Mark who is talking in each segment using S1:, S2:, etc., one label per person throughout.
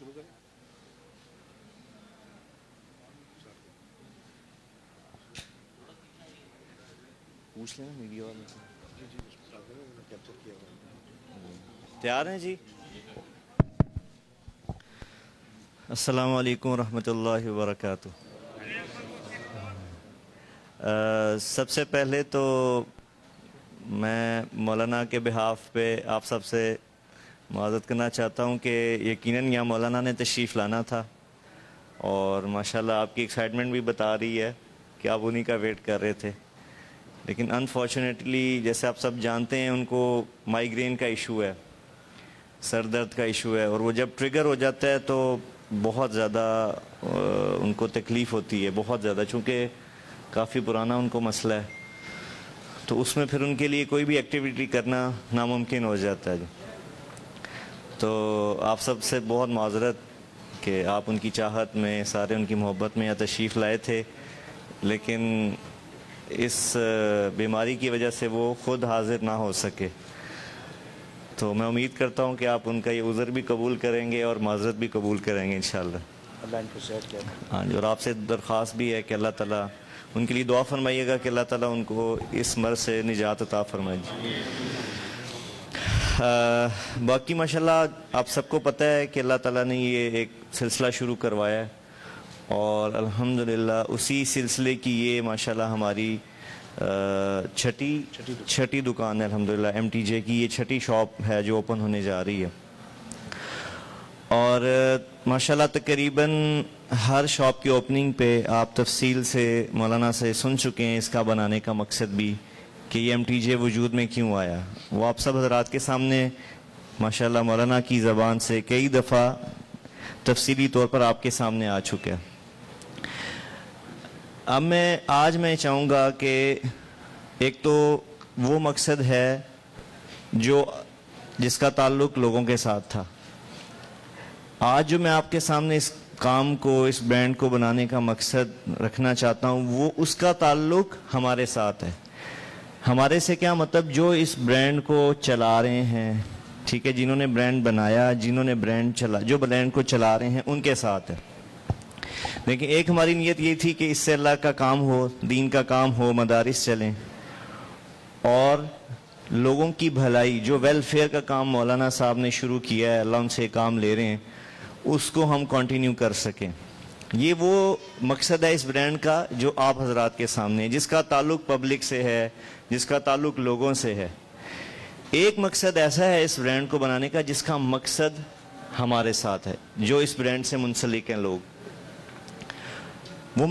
S1: شروع کریں.
S2: پوچھ لینا میڈیا والے سے.
S1: جی جی کیپچر کیا ہوا.
S2: تیار ہیں جی؟ السلام علیکم ورحمۃ اللہ وبرکاتہ. سب سے پہلے تو میں مولانا کے بہاف پہ آپ سب سے معذرت کرنا چاہتا ہوں کہ یقیناً یہاں مولانا نے تشریف لانا تھا اور ماشاءاللہ آپ کی ایکسائٹمنٹ بھی بتا رہی ہے کہ آپ انہی کا ویٹ کر رہے تھے، لیکن انفارچونیٹلی جیسے آپ سب جانتے ہیں ان کو مائیگرین کا ایشو ہے، سر درد کا ایشو ہے، اور وہ جب ٹریگر ہو جاتا ہے تو بہت زیادہ ان کو تکلیف ہوتی ہے، بہت زیادہ، چونکہ کافی پرانا ان کو مسئلہ ہے، تو اس میں پھر ان کے لیے کوئی بھی ایکٹیویٹی کرنا ناممکن ہو جاتا ہے. تو آپ سب سے بہت معذرت کہ آپ ان کی چاہت میں، سارے ان کی محبت میں یہاں تشریف لائے تھے، لیکن اس بیماری کی وجہ سے وہ خود حاضر نہ ہو سکے. تو میں امید کرتا ہوں کہ آپ ان کا یہ عذر بھی قبول کریں گے اور معذرت بھی قبول کریں گے انشاءاللہ.
S1: اللہ ان کو صحت کیا.
S2: ہاں جی، اور آپ سے درخواست بھی ہے کہ اللہ تعالیٰ ان کے لیے دعا فرمائیے گا کہ اللہ تعالیٰ ان کو اس مرض سے نجات عطا فرمائے. باقی ماشاءاللہ آپ سب کو پتہ ہے کہ اللہ تعالیٰ نے یہ ایک سلسلہ شروع کروایا ہے اور الحمدللہ اسی سلسلے کی یہ ماشاءاللہ ہماری چھٹی دکان ہے الحمدللہ. ایم ٹی جے کی یہ چھٹی شاپ ہے جو اوپن ہونے جا رہی ہے، اور ماشاءاللہ تقریباً ہر شاپ کی اوپننگ پہ آپ تفصیل سے مولانا سے سن چکے ہیں اس کا بنانے کا مقصد بھی کہ یہ ایم ٹی جے وجود میں کیوں آیا. وہ آپ سب حضرات کے سامنے ماشاءاللہ مولانا کی زبان سے کئی دفعہ تفصیلی طور پر آپ کے سامنے آ چکا ہے. اب آج میں چاہوں گا کہ ایک تو وہ مقصد ہے جس کا تعلق لوگوں کے ساتھ تھا. آج جو میں آپ کے سامنے اس کام کو، اس برانڈ کو بنانے کا مقصد رکھنا چاہتا ہوں، وہ اس کا تعلق ہمارے ساتھ ہے. ہمارے سے کیا مطلب جو اس برانڈ کو چلا رہے ہیں، ٹھیک ہے، جنہوں نے برانڈ بنایا، جنہوں نے جو برانڈ کو چلا رہے ہیں ان کے ساتھ ہے. لیکن ایک ہماری نیت یہ تھی کہ اس سے اللہ کا کام ہو، دین کا کام ہو، مدارس چلیں، اور لوگوں کی بھلائی، جو ویلفیئر کا کام مولانا صاحب نے شروع کیا ہے، اللہ ان سے کام لے رہے ہیں، اس کو ہم کنٹینیو کر سکیں. یہ وہ مقصد ہے اس برانڈ کا جو آپ حضرات کے سامنے ہے، جس کا تعلق پبلک سے ہے، جس کا تعلق لوگوں سے ہے. ایک مقصد ایسا ہے اس برانڈ کو بنانے کا جس کا مقصد ہمارے ساتھ ہے، جو اس برانڈ سے منسلک ہیں لوگ. وہ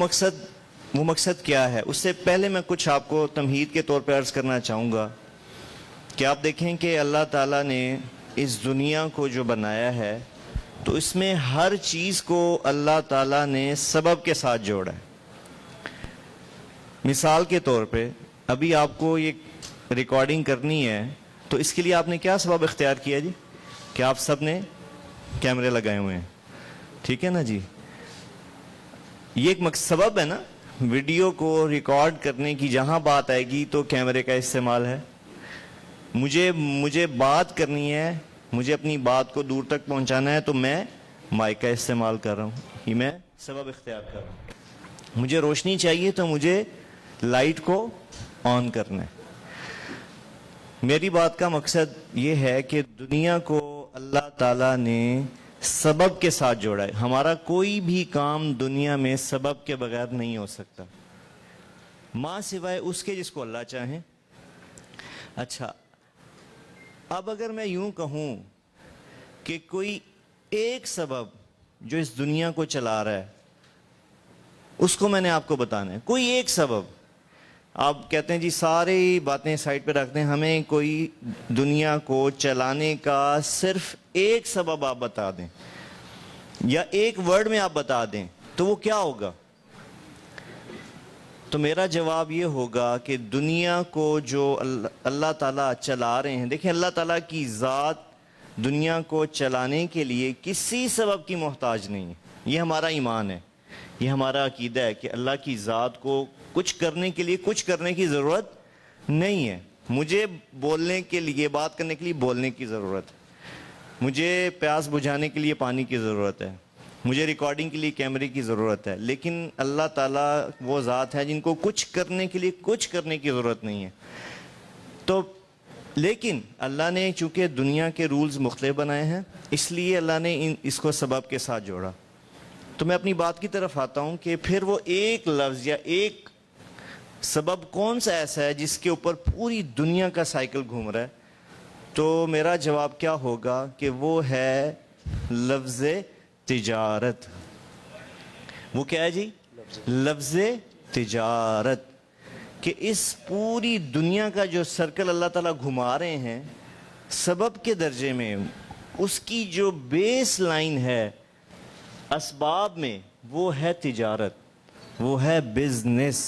S2: مقصد کیا ہے؟ اس سے پہلے میں کچھ آپ کو تمہید کے طور پہ عرض کرنا چاہوں گا کہ آپ دیکھیں کہ اللہ تعالیٰ نے اس دنیا کو جو بنایا ہے تو اس میں ہر چیز کو اللہ تعالیٰ نے سبب کے ساتھ جوڑا ہے. مثال کے طور پہ ابھی آپ کو یہ ریکارڈنگ کرنی ہے تو اس کے لیے آپ نے کیا سبب اختیار کیا جی؟ کہ آپ سب نے کیمرے لگائے ہوئے ہیں، ٹھیک ہے نا جی. یہ ایک سبب ہے نا، ویڈیو کو ریکارڈ کرنے کی جہاں بات آئے گی تو کیمرے کا استعمال ہے. مجھے بات کرنی ہے، مجھے اپنی بات کو دور تک پہنچانا ہے تو میں مائک کا استعمال کر رہا ہوں، یہ میں سبب اختیار کر رہا ہوں. مجھے روشنی چاہیے تو مجھے لائٹ کو آن کرنا ہے. میری بات کا مقصد یہ ہے کہ دنیا کو اللہ تعالیٰ نے سبب کے ساتھ جوڑا ہے. ہمارا کوئی بھی کام دنیا میں سبب کے بغیر نہیں ہو سکتا، ماں سوائے اس کے جس کو اللہ چاہیں. اچھا، اب اگر میں یوں کہوں کہ کوئی ایک سبب جو اس دنیا کو چلا رہا ہے اس کو میں نے آپ کو بتانا ہے، کوئی ایک سبب. آپ کہتے ہیں جی ساری باتیں سائڈ پہ رکھتے ہیں، ہمیں کوئی دنیا کو چلانے کا صرف ایک سبب آپ بتا دیں یا ایک ورڈ میں آپ بتا دیں تو وہ کیا ہوگا؟ تو میرا جواب یہ ہوگا کہ دنیا کو جو اللہ تعالیٰ چلا رہے ہیں، دیکھیں اللہ تعالیٰ کی ذات دنیا کو چلانے کے لیے کسی سبب کی محتاج نہیں ہے. یہ ہمارا ایمان ہے، یہ ہمارا عقیدہ ہے کہ اللہ کی ذات کو کچھ کرنے کے لیے کچھ کرنے کی ضرورت نہیں ہے. مجھے بولنے کے لیے، بات کرنے کے لیے بولنے کی ضرورت ہے. مجھے پیاس بجھانے کے لیے پانی کی ضرورت ہے, مجھے ریکارڈنگ کے لیے کیمرے کی ضرورت ہے, لیکن اللہ تعالیٰ وہ ذات ہے جن کو کچھ کرنے کے لیے کچھ کرنے کی ضرورت نہیں ہے. تو لیکن اللہ نے چونکہ دنیا کے رولز مختلف بنائے ہیں, اس لیے اللہ نے اس کو سبب کے ساتھ جوڑا. تو میں اپنی بات کی طرف آتا ہوں کہ پھر وہ ایک لفظ یا ایک سبب کون سا ایسا ہے جس کے اوپر پوری دنیا کا سائیکل گھوم رہا ہے؟ تو میرا جواب کیا ہوگا کہ وہ ہے لفظ تجارت. وہ کیا ہے جی؟ لفظ تجارت. کہ اس پوری دنیا کا جو سرکل اللہ تعالیٰ گھما رہے ہیں سبب کے درجے میں, اس کی جو بیس لائن ہے اسباب میں, وہ ہے تجارت, وہ ہے بزنس.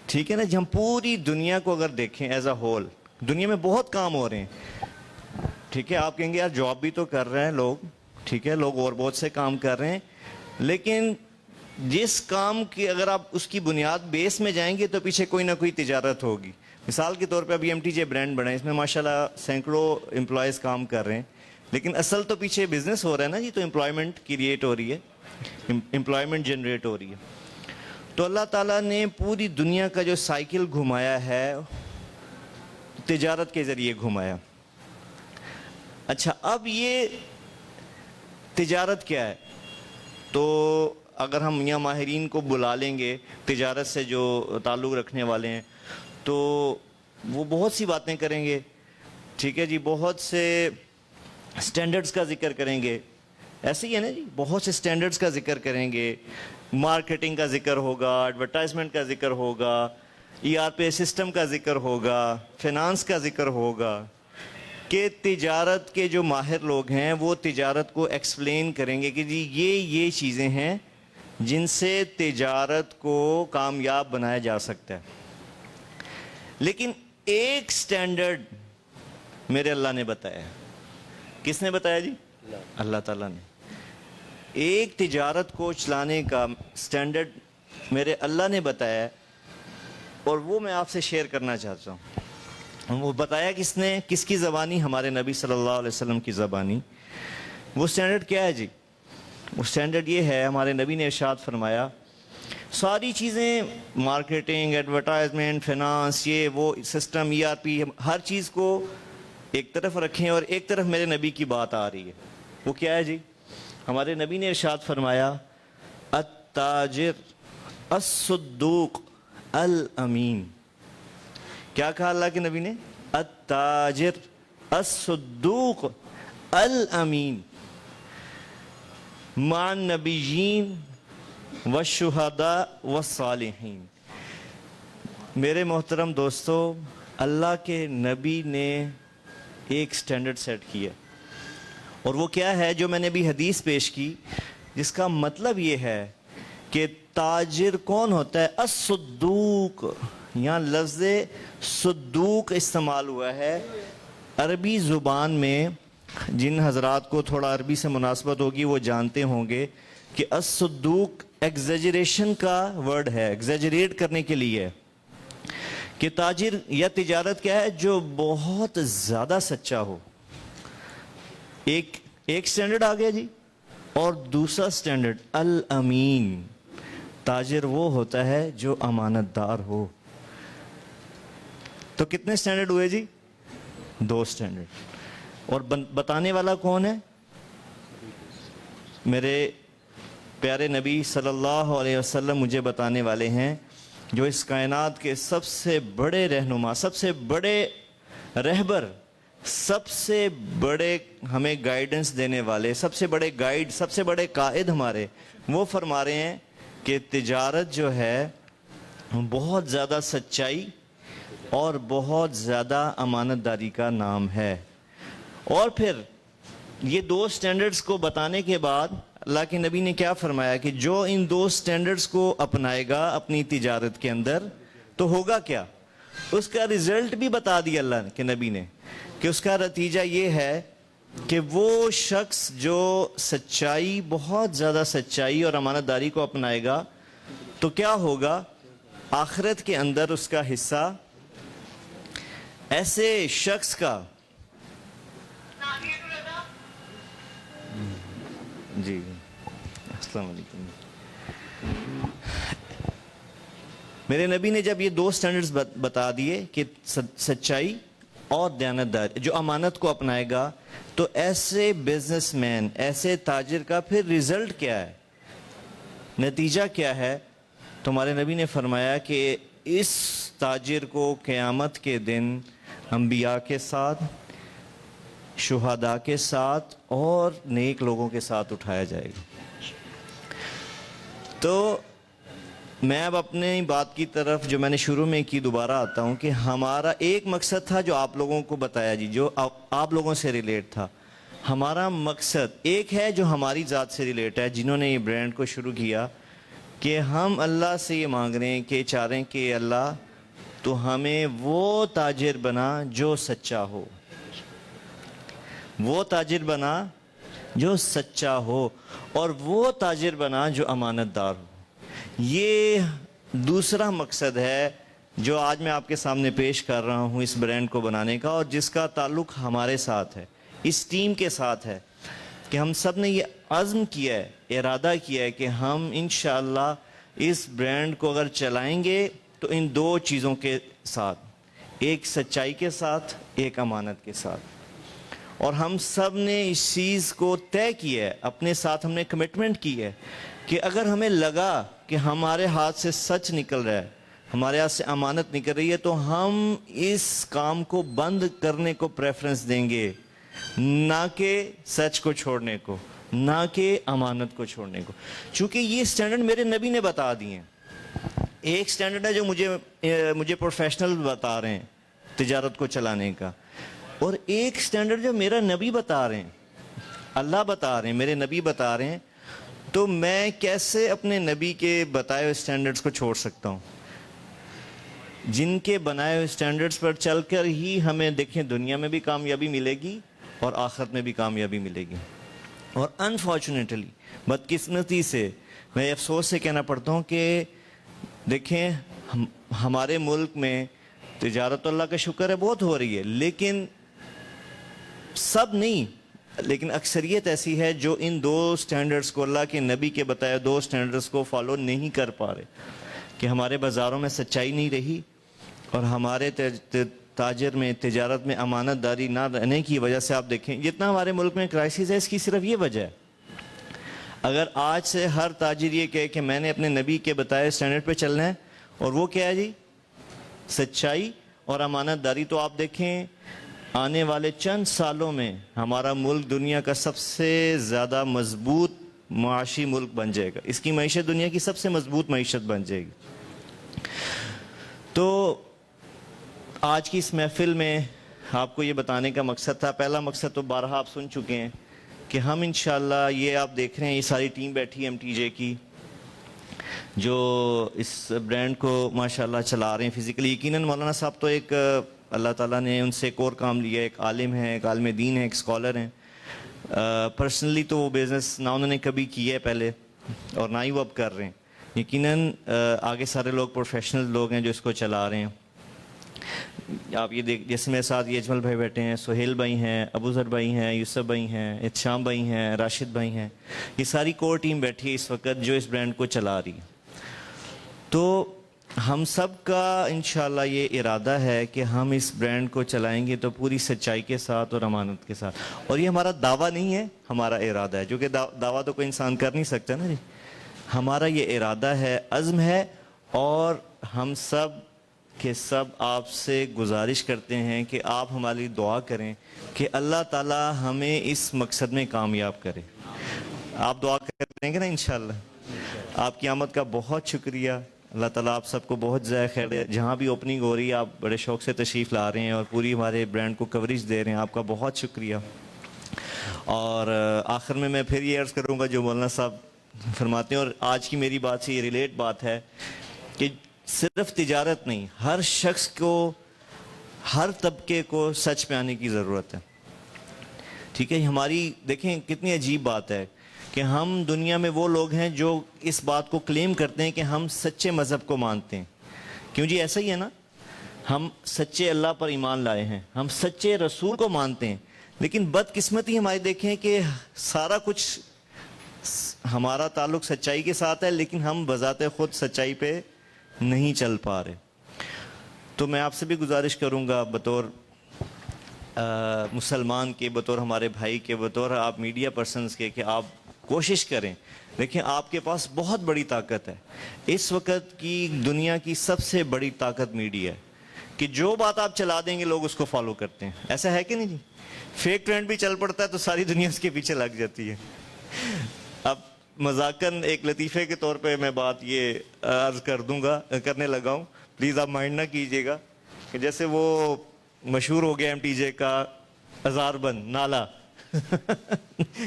S2: ٹھیک ہے نا جی؟ ہم پوری دنیا کو اگر دیکھیں ایز اے ہول, دنیا میں بہت کام ہو رہے ہیں. ٹھیک ہے, آپ کہیں گے یار جاب بھی تو کر رہے ہیں لوگ, ٹھیک ہے, لوگ اور بہت سے کام کر رہے ہیں, لیکن جس کام کی اگر آپ اس کی بنیاد بیس میں جائیں گے تو پیچھے کوئی نہ کوئی تجارت ہوگی. مثال کے طور پہ ابھی MTJ برانڈ بنا ہے, اس میں ماشاءاللہ سینکڑوں امپلائیز کام کر رہے ہیں, لیکن اصل تو پیچھے بزنس ہو رہا ہے نا جی. تو امپلائمنٹ کریٹ ہو رہی ہے, امپلائمنٹ جنریٹ ہو رہی ہے. تو اللہ تعالیٰ نے پوری دنیا کا جو سائیکل گھمایا ہے تجارت کے ذریعے گھمایا. اچھا, اب یہ تجارت کیا ہے؟ تو اگر ہم یہاں ماہرین کو بلا لیں گے تجارت سے جو تعلق رکھنے والے ہیں تو وہ بہت سی باتیں کریں گے. ٹھیک ہے جی, بہت سے سٹینڈرڈز کا ذکر کریں گے. ایسے ہی ہے نا جی, بہت سے سٹینڈرڈز کا ذکر کریں گے, مارکیٹنگ کا ذکر ہوگا, ایڈورٹائزمنٹ کا ذکر ہوگا, ERP سسٹم کا ذکر ہوگا, فینانس کا ذکر ہوگا. کہ تجارت کے جو ماہر لوگ ہیں وہ تجارت کو ایکسپلین کریں گے کہ جی یہ چیزیں ہیں جن سے تجارت کو کامیاب بنایا جا سکتا ہے. لیکن ایک سٹینڈرڈ میرے اللہ نے بتایا. کس نے بتایا جی؟ اللہ تعالیٰ نے. ایک تجارت کو چلانے کا سٹینڈرڈ میرے اللہ نے بتایا, اور وہ میں آپ سے شیئر کرنا چاہتا ہوں. وہ بتایا کس نے, کس کی زبانی؟ ہمارے نبی صلی اللہ علیہ وسلم کی زبانی. وہ سٹینڈرڈ کیا ہے جی؟ وہ سٹینڈرڈ یہ ہے, ہمارے نبی نے ارشاد فرمایا ساری چیزیں, مارکیٹنگ, ایڈورٹائزمنٹ, فینانس, یہ وہ سسٹم, ERP, ہر چیز کو ایک طرف رکھیں اور ایک طرف میرے نبی کی بات آ رہی ہے. وہ کیا ہے جی؟ ہمارے نبی نے ارشاد فرمایا التاجر الصدوق الامین. کیا کہا اللہ کے نبی نے؟ التاجر الصدوق الامین مع النبیین والشہداء والصالحین. میرے محترم دوستو, اللہ کے نبی نے ایک سٹینڈرڈ سیٹ کیا, اور وہ کیا ہے جو میں نے بھی حدیث پیش کی, جس کا مطلب یہ ہے کہ تاجر کون ہوتا ہے؟ الصدوق. یہاں لفظ صدوق استعمال ہوا ہے. عربی زبان میں جن حضرات کو تھوڑا عربی سے مناسبت ہوگی وہ جانتے ہوں گے کہ الصدوق ایگزیجریشن کا ورڈ ہے, ایگزیجریٹ کرنے کے لیے. کہ تاجر یا تجارت کیا ہے؟ جو بہت زیادہ سچا ہو. ایک سٹینڈرڈ آ گیا جی. اور دوسرا سٹینڈرڈ الامین. تاجر وہ ہوتا ہے جو امانت دار ہو. تو کتنے سٹینڈرڈ ہوئے جی؟ 2 سٹینڈرڈ. اور بتانے والا کون ہے؟ میرے پیارے نبی صلی اللہ علیہ وسلم مجھے بتانے والے ہیں, جو اس کائنات کے سب سے بڑے رہنما, سب سے بڑے رہبر, سب سے بڑے ہمیں گائیڈنس دینے والے, سب سے بڑے گائیڈ, سب سے بڑے قائد ہمارے. وہ فرما رہے ہیں کہ تجارت جو ہے بہت زیادہ سچائی اور بہت زیادہ امانت داری کا نام ہے. اور پھر یہ 2 سٹینڈرڈز کو بتانے کے بعد اللہ کے نبی نے کیا فرمایا کہ جو ان 2 سٹینڈرڈز کو اپنائے گا اپنی تجارت کے اندر تو ہوگا کیا؟ اس کا رزلٹ بھی بتا دیا اللہ کے نبی نے کہ اس کا نتیجہ یہ ہے کہ وہ شخص جو سچائی, بہت زیادہ سچائی اور امانت داری کو اپنائے گا تو کیا ہوگا؟ آخرت کے اندر اس کا حصہ ایسے شخص کا جی السلام علیکم. میرے نبی نے جب یہ 2 سٹینڈرڈز بتا دیے کہ سچائی اور دیانتداری جو امانت کو اپنائے گا تو ایسے بزنس مین ایسے تاجر کا پھر رزلٹ کیا ہے, نتیجہ کیا ہے؟ تو ہمارے نبی نے فرمایا کہ اس تاجر کو قیامت کے دن انبیاء کے ساتھ, شہداء کے ساتھ اور نیک لوگوں کے ساتھ اٹھایا جائے گا. تو میں اب اپنی بات کی طرف جو میں نے شروع میں کی دوبارہ آتا ہوں کہ ہمارا ایک مقصد تھا جو آپ لوگوں کو بتایا جی, جو آپ لوگوں سے ریلیٹ تھا. ہمارا مقصد ایک ہے جو ہماری ذات سے ریلیٹ ہے, جنہوں نے یہ برانڈ کو شروع کیا, کہ ہم اللہ سے یہ مانگ رہے ہیں کہ چاہ رہے ہیں کہ اللہ تو ہمیں وہ تاجر بنا جو سچا ہو, وہ تاجر بنا جو سچا ہو, اور وہ تاجر بنا جو امانت دار ہو. یہ دوسرا مقصد ہے جو آج میں آپ کے سامنے پیش کر رہا ہوں اس برانڈ کو بنانے کا, اور جس کا تعلق ہمارے ساتھ ہے, اس ٹیم کے ساتھ ہے, کہ ہم سب نے یہ عزم کیا ہے, ارادہ کیا ہے کہ ہم انشاءاللہ اس برانڈ کو اگر چلائیں گے تو ان 2 چیزوں کے ساتھ, ایک سچائی کے ساتھ, ایک امانت کے ساتھ. اور ہم سب نے اس چیز کو طے کیا ہے, اپنے ساتھ ہم نے کمٹمنٹ کی ہے کہ اگر ہمیں لگا کہ ہمارے ہاتھ سے سچ نکل رہا ہے, ہمارے ہاتھ سے امانت نکل رہی ہے, تو ہم اس کام کو بند کرنے کو پریفرنس دیں گے, نہ کہ سچ کو چھوڑنے کو, نہ کہ امانت کو چھوڑنے کو. چونکہ یہ سٹینڈرڈ میرے نبی نے بتا دیے ہیں. ایک سٹینڈرڈ ہے جو مجھے پروفیشنل بتا رہے ہیں تجارت کو چلانے کا, اور ایک سٹینڈرڈ جو میرا نبی بتا رہے ہیں, اللہ بتا رہے ہیں, میرے نبی بتا رہے ہیں. تو میں کیسے اپنے نبی کے بتائے ہوئے سٹینڈرڈز کو چھوڑ سکتا ہوں, جن کے بنائے ہوئے سٹینڈرڈز پر چل کر ہی ہمیں دیکھیں دنیا میں بھی کامیابی ملے گی اور آخرت میں بھی کامیابی ملے گی. اور انفارچونیٹلی, بدقسمتی سے, میں افسوس سے کہنا پڑتا ہوں کہ دیکھیں ہمارے ملک میں تجارت اللہ کا شکر ہے بہت ہو رہی ہے, لیکن سب نہیں, لیکن اکثریت ایسی ہے جو ان 2 سٹینڈرڈز کو, اللہ کے نبی کے بتائے 2 سٹینڈرڈز کو فالو نہیں کر پا رہے, کہ ہمارے بازاروں میں سچائی نہیں رہی, اور ہمارے تاجر میں, تجارت میں امانت داری نہ رہنے کی وجہ سے آپ دیکھیں جتنا ہمارے ملک میں کرائسس ہے, اس کی صرف یہ وجہ ہے. اگر آج سے ہر تاجر یہ کہے کہ میں نے اپنے نبی کے بتائے سٹینڈرڈ پہ چلنا ہے, اور وہ کیا ہے جی, سچائی اور امانت داری, تو آپ دیکھیں آنے والے چند سالوں میں ہمارا ملک دنیا کا سب سے زیادہ مضبوط معاشی ملک بن جائے گا, اس کی معیشت دنیا کی سب سے مضبوط معیشت بن جائے گی. تو آج کی اس محفل میں آپ کو یہ بتانے کا مقصد تھا. پہلا مقصد تو بارہا آپ سن چکے ہیں کہ ہم انشاءاللہ, یہ آپ دیکھ رہے ہیں یہ ساری ٹیم بیٹھی ہے MTJ کی, جو اس برانڈ کو ماشاءاللہ چلا رہے ہیں فزیکلی. یقیناً مولانا صاحب تو ایک اللہ تعالیٰ نے ان سے ایک اور کام لیا, ایک عالم ہے, ایک عالم دین ہے, ایک اسکالر ہیں. پرسنلی تو وہ بزنس نہ انہوں نے کبھی کیا ہے پہلے, اور نہ ہی وہ اب کر رہے ہیں. یقیناً آگے سارے لوگ پروفیشنل لوگ ہیں جو اس کو چلا رہے ہیں. آپ یہ دیکھ, جیسے میرے ساتھ یہ اجمل بھائی بیٹھے ہیں, سہیل بھائی ہیں, ابو ذر بھائی ہیں, یوسف بھائی ہیں, احتشام بھائی ہیں, راشد بھائی ہیں, یہ ساری کور ٹیم بیٹھی ہے اس وقت جو اس برانڈ کو چلا رہی ہے. تو ہم سب کا انشاءاللہ یہ ارادہ ہے کہ ہم اس برانڈ کو چلائیں گے تو پوری سچائی کے ساتھ اور امانت کے ساتھ. اور یہ ہمارا دعویٰ نہیں ہے, ہمارا ارادہ ہے, جو کہ دعویٰ تو کوئی انسان کر نہیں سکتا نا جی. ہمارا یہ ارادہ ہے, عزم ہے, اور ہم سب کہ سب آپ سے گزارش کرتے ہیں کہ آپ ہماری دعا کریں کہ اللہ تعالیٰ ہمیں اس مقصد میں کامیاب کرے. آپ دعا کریں گے نا انشاءاللہ. آپ کی آمد کا بہت شکریہ. اللہ تعالیٰ آپ سب کو بہت زیادہ خیر دے. جہاں بھی اوپننگ ہو رہی ہے آپ بڑے شوق سے تشریف لا رہے ہیں اور پوری ہمارے برانڈ کو کوریج دے رہے ہیں. آپ کا بہت شکریہ. اور آخر میں پھر یہ عرض کروں گا جو مولانا صاحب فرماتے ہیں, اور آج کی میری بات سے یہ ریلیٹ بات ہے کہ صرف تجارت نہیں, ہر شخص کو, ہر طبقے کو سچ پہ آنے کی ضرورت ہے. ٹھیک ہے, ہماری دیکھیں کتنی عجیب بات ہے کہ ہم دنیا میں وہ لوگ ہیں جو اس بات کو کلیم کرتے ہیں کہ ہم سچے مذہب کو مانتے ہیں. کیوں جی, ایسا ہی ہے نا, ہم سچے اللہ پر ایمان لائے ہیں, ہم سچے رسول کو مانتے ہیں, لیکن بدقسمتی ہماری دیکھیں کہ سارا کچھ ہمارا تعلق سچائی کے ساتھ ہے لیکن ہم بذات خود سچائی پہ نہیں چل پا رہے. تو میں آپ سے بھی گزارش کروں گا بطور مسلمان کے, بطور ہمارے بھائی کے, بطور آپ میڈیا پرسنز کے, کہ آپ کوشش کریں. دیکھیں آپ کے پاس بہت بڑی طاقت ہے. اس وقت کی دنیا کی سب سے بڑی طاقت میڈیا ہے کہ جو بات آپ چلا دیں گے لوگ اس کو فالو کرتے ہیں. ایسا ہے کہ نہیں جی؟ فیک ٹرینڈ بھی چل پڑتا ہے تو ساری دنیا اس کے پیچھے لگ جاتی ہے. اب مذاکراً ایک لطیفے کے طور پہ میں بات یہ عرض کرنے لگا ہوں, پلیز آپ مائنڈ نہ کیجیے گا, کہ جیسے وہ مشہور ہو گیا ایم ٹی جے کا ہزار بند نالا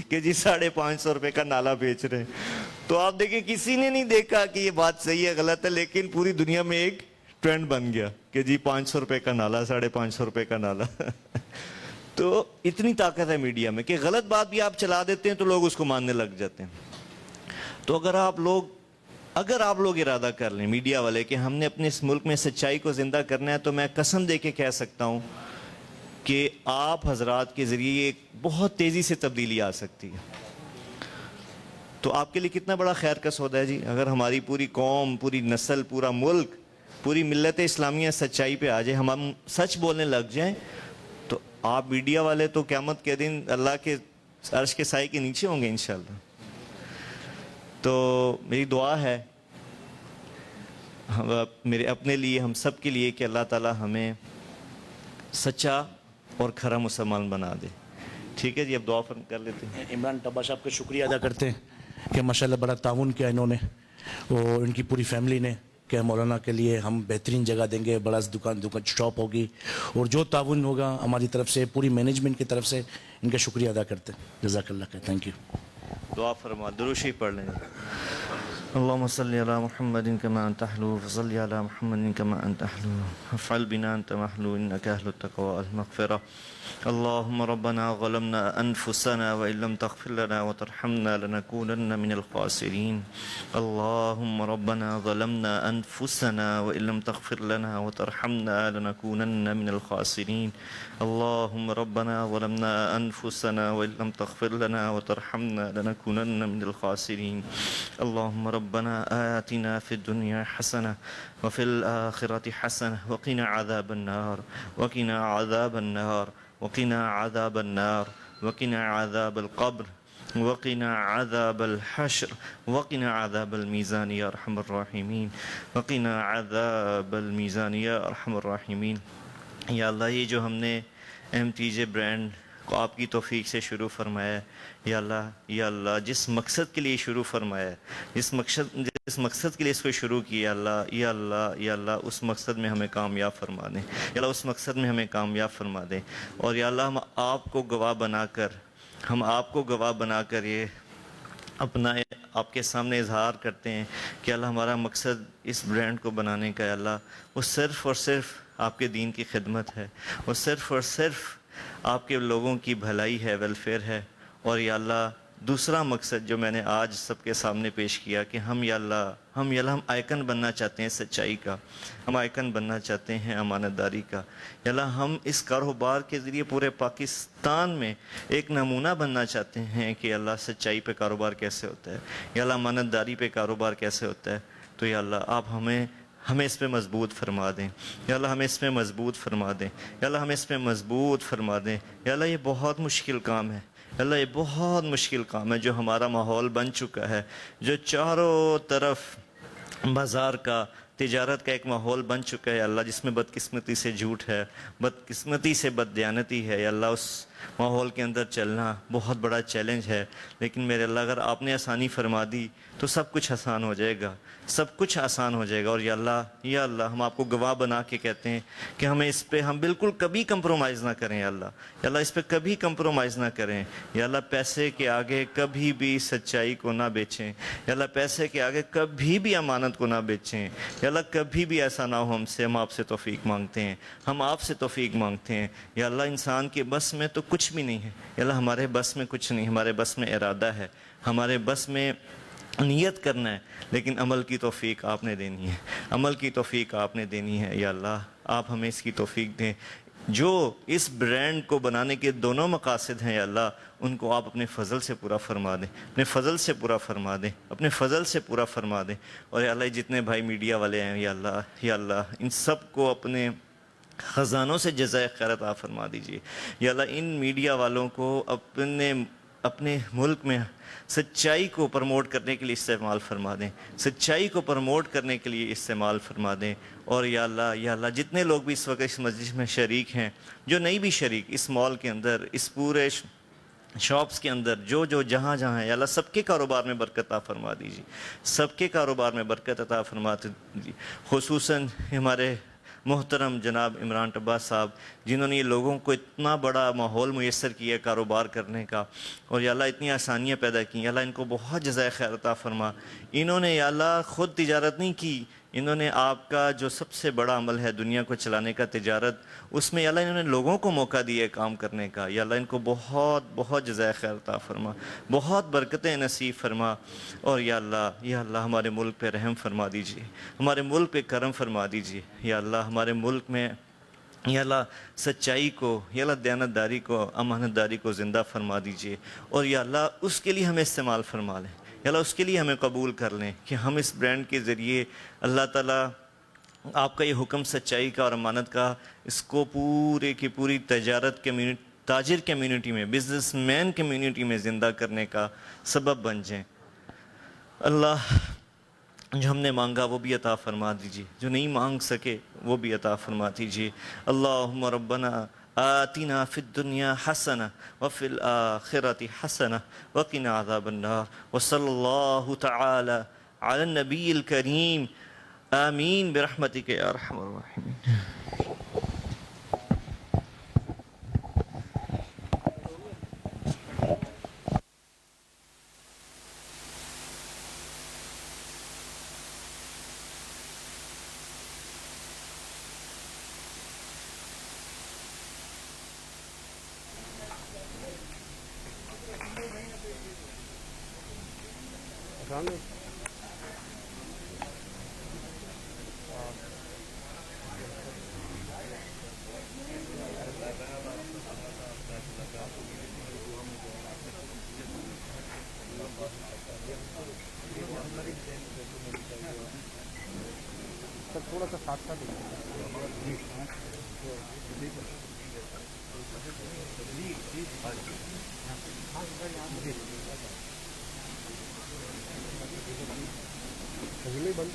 S2: کہ جی 550 روپے کا نالا بیچ رہے ہیں. تو آپ دیکھیں کسی نے نہیں دیکھا کہ یہ بات صحیح ہے غلط ہے, لیکن پوری دنیا میں ایک ٹرینڈ بن گیا کہ جی 500 روپے کا نالا, 550 روپے کا نالا. تو اتنی طاقت ہے میڈیا میں کہ غلط بات بھی آپ چلا دیتے ہیں تو لوگ اس کو ماننے لگ جاتے ہیں. تو اگر آپ لوگ ارادہ کر لیں میڈیا والے کہ ہم نے اپنے اس ملک میں سچائی کو زندہ کرنا ہے, تو میں قسم دے کے کہہ سکتا ہوں کہ آپ حضرات کے ذریعے ایک بہت تیزی سے تبدیلی آ سکتی ہے. تو آپ کے لیے کتنا بڑا خیر کا سودا ہے جی, اگر ہماری پوری قوم, پوری نسل, پورا ملک, پوری ملت اسلامیہ سچائی پہ آ جائے, ہم سچ بولنے لگ جائیں, تو آپ میڈیا والے تو قیامت کے دن اللہ کے عرش کے سائے کے نیچے ہوں گے انشاءاللہ. تو میری دعا ہے میرے اپنے لیے, ہم سب کے لیے, کہ اللہ تعالی ہمیں سچا اور کھرا مسلمان بنا دے. ٹھیک ہے جی, اب دعا کر لیتے ہیں.
S3: عمران ٹبا صاحب کا شکریہ ادا کرتے ہیں کہ ماشاءاللہ بڑا تعاون کیا انہوں نے اور ان کی پوری فیملی نے, کہ مولانا کے لیے ہم بہترین جگہ دیں گے, بڑا دکان شاپ ہوگی, اور جو تعاون ہوگا ہماری طرف سے, پوری مینجمنٹ کی طرف سے ان کا شکریہ ادا کرتے ہیں. جزاک اللہ خیر. Thank you.
S2: دعا فرما, درود شریف پڑھ لیں. اللهم صل على محمد كما أنت أحلو, وصل على محمد كما أنت أحلو, افعل بنا أنت محلو, إنك أهل التقوى والمغفرة. اللهم ربنا ظلمنا أنفسنا وإن لم تغفر لنا وترحمنا لنكونن من الخاسرين. اللهم ربنا ظلمنا أنفسنا وإن لم تغفر لنا وترحمنا لنكونن من الخاسرين. اللهم ربنا ظلمنا أنفسنا وإن لم تغفر لنا وترحمنا لنكونن من الخاسرين. اللهم ربنا آتنا في الدنيا حسنة وفي الآخرة حسنة وقنا عذاب النار, وقنا عذاب النار, وقنا عذاب النار, وقنا عذاب القبر, وقنا عذاب الحشر, وقنا عذاب الميزان يا أرحم الراحمين, وقنا عذاب الميزان يا أرحم الراحمين. یا اللہ یہ جو ہم نے ایم ٹی جے برانڈ کو آپ کی توفیق سے شروع فرمایا ہے, یا اللہ جس مقصد کے لیے شروع فرمایا ہے, جس مقصد کے لیے اس کو شروع کیا, یا اللہ اس مقصد میں ہمیں کامیاب فرما دیں. یا اللہ اس مقصد میں ہمیں کامیاب فرما دیں. اور یا اللہ ہم آپ کو گواہ بنا کر یہ اپنا آپ کے سامنے اظہار کرتے ہیں کہ اللہ ہمارا مقصد اس برانڈ کو بنانے کا, یا اللہ وہ صرف اور صرف آپ کے دین کی خدمت ہے, وہ صرف اور صرف آپ کے لوگوں کی بھلائی ہے, ویلفیئر ہے. اور یا اللہ دوسرا مقصد جو میں نے آج سب کے سامنے پیش کیا کہ ہم آئیکن بننا چاہتے ہیں سچائی کا, ہم آئیکن بننا چاہتے ہیں امانت داری کا. یا اللہ ہم اس کاروبار کے ذریعے پورے پاکستان میں ایک نمونہ بننا چاہتے ہیں کہ اللہ سچائی پہ کاروبار کیسے ہوتا ہے, یا اللہ امانت داری پہ کاروبار کیسے ہوتا ہے. تو یا اللہ آپ ہمیں اس پہ مضبوط فرما دیں. یا اللہ ہمیں اس پہ مضبوط فرما دیں. یا اللہ ہمیں اس پہ مضبوط فرما دیں. یا اللہ یہ بہت مشکل کام ہے, اللہ یہ بہت مشکل کام ہے جو ہمارا ماحول بن چکا ہے, جو چاروں طرف بازار کا, تجارت کا ایک ماحول بن چکا ہے اللہ, جس میں بدقسمتی سے جھوٹ ہے, بدقسمتی سے بددیانتی ہے. یا اللہ اس ماحول کے اندر چلنا بہت بڑا چیلنج ہے, لیکن میرے اللہ اگر آپ نے آسانی فرما دی تو سب کچھ آسان ہو جائے گا, سب کچھ آسان ہو جائے گا. اور یا اللہ ہم آپ کو گواہ بنا کے کہتے ہیں کہ ہمیں اس پہ ہم بالکل کبھی کمپرومائز نہ کریں. یا اللہ اس پہ کبھی کمپرومائز نہ کریں. یا اللہ پیسے کے آگے کبھی بھی سچائی کو نہ بیچیں. یا اللہ پیسے کے آگے کبھی بھی امانت کو نہ بیچیں. یا اللہ کبھی بھی ایسا نہ ہو ہم سے, ہم آپ سے توفیق مانگتے ہیں, ہم آپ سے توفیق مانگتے ہیں. یا اللہ انسان کے بس میں تو کچھ بھی نہیں ہے, یا اللہ ہمارے بس میں کچھ نہیں, ہمارے بس میں ارادہ ہے, ہمارے بس میں نیت کرنا ہے, لیکن عمل کی توفیق آپ نے دینی ہے, عمل کی توفیق آپ نے دینی ہے. یا اللہ آپ ہمیں اس کی توفیق دیں. جو اس برانڈ کو بنانے کے دونوں مقاصد ہیں یا اللہ ان کو آپ اپنے فضل سے پورا فرما دیں، اپنے فضل سے پورا فرما دیں، اپنے فضل سے پورا فرما دیں. اور یا اللہ جتنے بھائی میڈیا والے ہیں یا اللہ ان سب کو اپنے خزانوں سے جزائے خیر عطا فرما دیجیے. یا اللہ ان میڈیا والوں کو اپنے ملک میں سچائی کو پروموٹ کرنے کے لیے استعمال فرما دیں، سچائی کو پروموٹ کرنے کے لیے استعمال فرما دیں. اور یا اللہ جتنے لوگ بھی اس وقت اس مجلس میں شریک ہیں، جو نہیں بھی شریک اس مال کے اندر، اس پورے شاپس کے اندر، جو جہاں ہے یا اللہ سب کے کاروبار میں برکت عطا فرما دیجیے، سب کے کاروبار میں برکت عطا فرما دیجیے. خصوصاً ہمارے محترم جناب عمران ٹبا صاحب جنہوں نے یہ لوگوں کو اتنا بڑا ماحول میسر کیا کاروبار کرنے کا، اور یا اللہ اتنی آسانیاں پیدا کی. یا اللہ ان کو بہت جزائے خیر عطا فرما. انہوں نے یا اللہ خود تجارت نہیں کی، انہوں نے آپ کا جو سب سے بڑا عمل ہے دنیا کو چلانے کا تجارت، اس میں یا اللہ انہوں نے لوگوں کو موقع دیا کام کرنے کا. یا اللہ ان کو بہت جزائے خیر عطا فرما، بہت برکتیں نصیب فرما. اور یا اللہ ہمارے ملک پہ رحم فرما دیجیے، ہمارے ملک پہ کرم فرما دیجیے. یا اللہ ہمارے ملک میں یا اللہ سچائی کو، یا اللہ دیانتداری کو، امانت داری کو زندہ فرما دیجیے. اور یا اللہ اس کے لیے ہمیں استعمال فرما لیں، یا اللہ اس کے لیے ہمیں قبول کر لیں کہ ہم اس برانڈ کے ذریعے اللہ تعالیٰ آپ کا یہ حکم سچائی کا اور امانت کا، اس کو پورے کی پوری تاجر کمیونٹی میں، بزنس مین کمیونٹی میں زندہ کرنے کا سبب بن جائیں. اللہ جو ہم نے مانگا وہ بھی عطا فرما دیجیے، جو نہیں مانگ سکے وہ بھی عطا فرما دیجیے. اللہم ربنا آتنا فی الدنیا حسنہ وفی الآخرۃ حسنہ وقنا عذاب النار. وصلی اللہ تعالی علی النبی الکریم. آمین برحمتک یا ارحم الراحمین.
S4: سر تھوڑا سا ساتھ ساتھ
S1: بند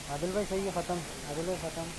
S4: عادل بھائی صحیح ہے، ختم. عادل بھائی ختم.